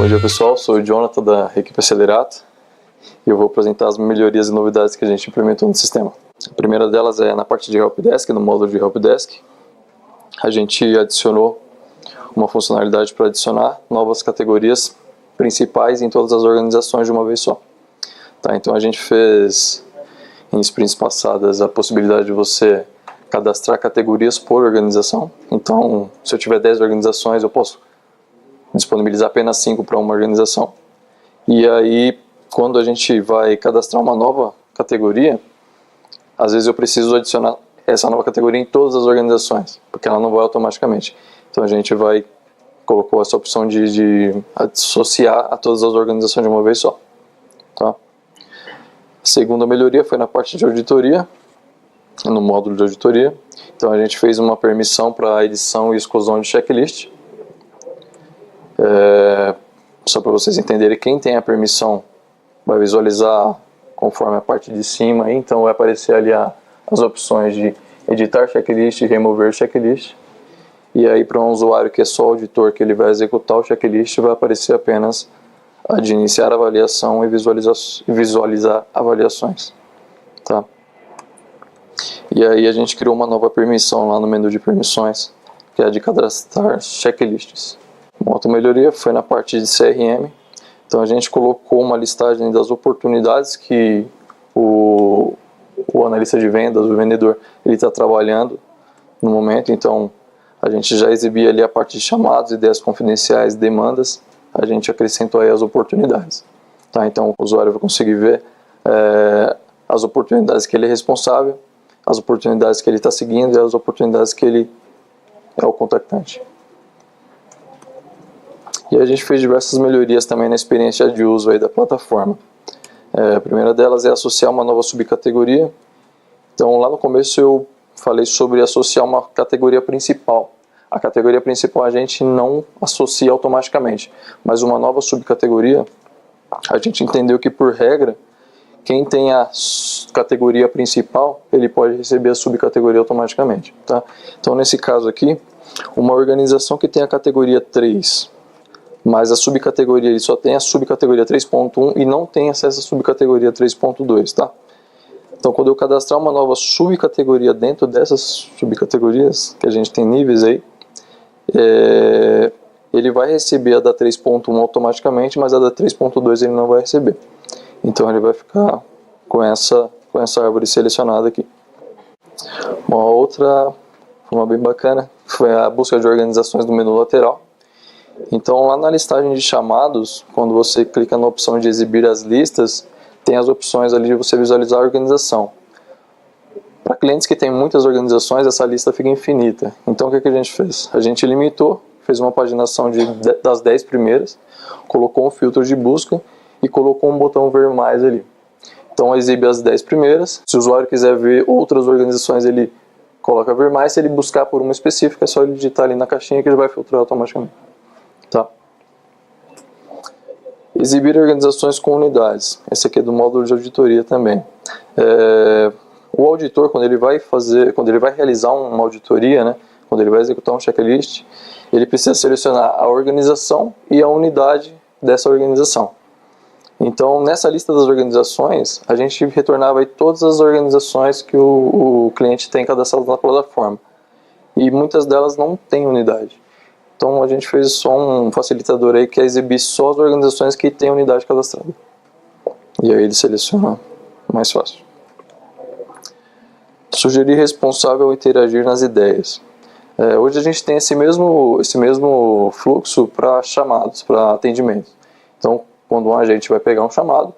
Bom dia pessoal, sou o Jonathan da equipe Acelerato e eu vou apresentar as melhorias e novidades que a gente implementou no sistema. A primeira delas é na parte de Helpdesk, no módulo de Helpdesk. A gente adicionou uma funcionalidade para adicionar novas categorias principais em todas as organizações de uma vez só. Tá, então a gente fez em sprints passadas a possibilidade de você cadastrar categorias por organização. Então, se eu tiver 10 organizações, eu posso disponibilizar apenas 5 para uma organização. E aí, quando a gente vai cadastrar uma nova categoria, às vezes eu preciso adicionar essa nova categoria em todas as organizações, porque ela não vai automaticamente. Então a gente colocou essa opção de associar a todas as organizações de uma vez só. Tá? A segunda melhoria foi na parte de auditoria, no módulo de auditoria. Então a gente fez uma permissão para a edição e exclusão de checklist. Só para vocês entenderem, quem tem a permissão vai visualizar conforme a parte de cima, então vai aparecer ali as opções de editar checklist e remover checklist. E aí para um usuário que é só auditor, que ele vai executar o checklist, vai aparecer apenas a de iniciar a avaliação e visualizar avaliações. Tá? E aí a gente criou uma nova permissão lá no menu de permissões, que é a de cadastrar checklists. Uma outra melhoria foi na parte de CRM. Então a gente colocou uma listagem das oportunidades que o analista de vendas, o vendedor, ele está trabalhando no momento. Então a gente já exibia ali a parte de chamados, ideias confidenciais, demandas. A gente acrescentou aí as oportunidades. Tá? Então o usuário vai conseguir ver as oportunidades que ele é responsável, as oportunidades que ele está seguindo e as oportunidades que ele é o contactante. E a gente fez diversas melhorias também na experiência de uso aí da plataforma. A primeira delas é associar uma nova subcategoria. Então lá no começo eu falei sobre associar uma categoria principal. A categoria principal a gente não associa automaticamente, mas uma nova subcategoria, a gente entendeu que por regra, quem tem a categoria principal, ele pode receber a subcategoria automaticamente. Tá? Então nesse caso aqui, uma organização que tem a categoria 3, mas a subcategoria ele só tem a subcategoria 3.1 e não tem acesso à subcategoria 3.2, tá? Então quando eu cadastrar uma nova subcategoria dentro dessas subcategorias, que a gente tem níveis aí, ele vai receber a da 3.1 automaticamente, mas a da 3.2 ele não vai receber. Então ele vai ficar com essa árvore selecionada aqui. Uma outra forma bem bacana foi a busca de organizações no menu lateral. Então lá na listagem de chamados, quando você clica na opção de exibir as listas, tem as opções ali de você visualizar a organização. Para clientes que têm muitas organizações, essa lista fica infinita. Então o que a gente fez? A gente limitou, fez uma paginação das 10 primeiras, colocou um filtro de busca e colocou um botão ver mais ali. Então exibe as 10 primeiras, se o usuário quiser ver outras organizações, ele coloca ver mais, se ele buscar por uma específica, é só ele digitar ali na caixinha que ele vai filtrar automaticamente. Tá. Exibir organizações com unidades. Esse aqui é do módulo de auditoria também. O auditor, quando ele vai realizar uma auditoria, né, quando ele vai executar um checklist, ele precisa selecionar a organização e a unidade dessa organização. Então, nessa lista das organizações, a gente retornava aí todas as organizações que o cliente tem cadastrado na plataforma. E muitas delas não têm unidade. Então a gente fez só um facilitador aí que é exibir só as organizações que têm unidade cadastrada. E aí ele seleciona mais fácil. Sugerir responsável interagir nas ideias. Hoje a gente tem esse mesmo fluxo para chamados, para atendimento. Então quando um agente vai pegar um chamado,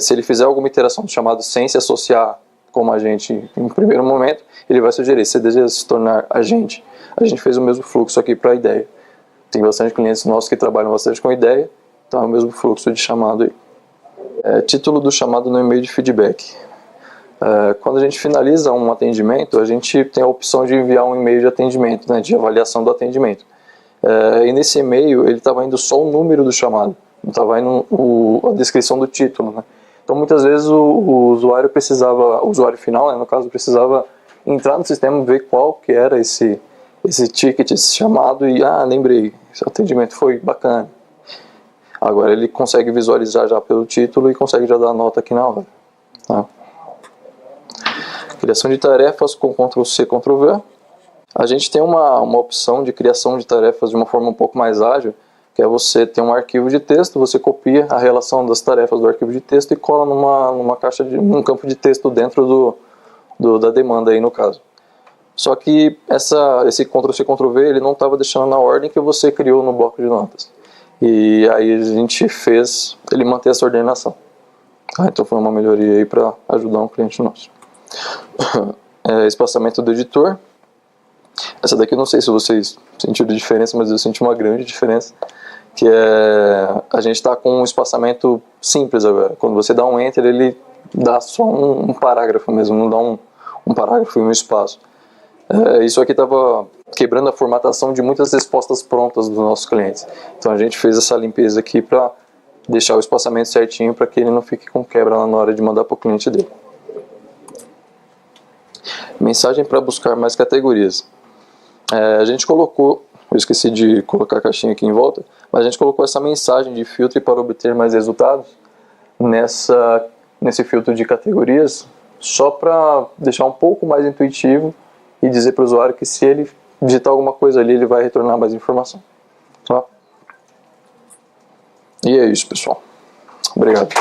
se ele fizer alguma interação do chamado sem se associar como agente em primeiro momento, ele vai sugerir, se deseja se tornar agente. A gente fez o mesmo fluxo aqui para a ideia. Tem bastante clientes nossos que trabalham bastante com ideia, então é o mesmo fluxo de chamado aí. Título do chamado no e-mail de feedback. Quando a gente finaliza um atendimento, a gente tem a opção de enviar um e-mail de atendimento, né, de avaliação do atendimento. E nesse e-mail ele estava indo só o número do chamado, não estava indo a descrição do título, né? Então muitas vezes o usuário final, né, no caso, precisava entrar no sistema, ver qual que era esse ticket, esse chamado e, lembrei, esse atendimento foi bacana. Agora ele consegue visualizar já pelo título e consegue já dar a nota aqui na hora. Tá? Criação de tarefas com Ctrl+C, Ctrl+V. A gente tem uma opção de criação de tarefas de uma forma um pouco mais ágil, que é você ter um arquivo de texto, você copia a relação das tarefas do arquivo de texto e cola num campo de texto dentro da demanda aí no caso. Só que esse Ctrl+C, Ctrl+V ele não estava deixando na ordem que você criou no bloco de notas. E aí a gente fez ele manter essa ordenação. Então foi uma melhoria aí para ajudar um cliente nosso. Espaçamento do editor. Essa daqui eu não sei se vocês sentiram diferença, mas eu senti uma grande diferença. Que é a gente está com um espaçamento simples agora. Quando você dá um Enter, ele dá só um parágrafo mesmo, não dá um parágrafo e um espaço. Isso aqui estava quebrando a formatação de muitas respostas prontas dos nossos clientes. Então a gente fez essa limpeza aqui para deixar o espaçamento certinho para que ele não fique com quebra lá na hora de mandar para o cliente dele. Mensagem para buscar mais categorias. A gente colocou, eu esqueci de colocar a caixinha aqui em volta, mas a gente colocou essa mensagem de filtre para obter mais resultados nesse filtro de categorias, só para deixar um pouco mais intuitivo e dizer para o usuário que se ele digitar alguma coisa ali, ele vai retornar mais informação. Tá? E é isso, pessoal. Obrigado.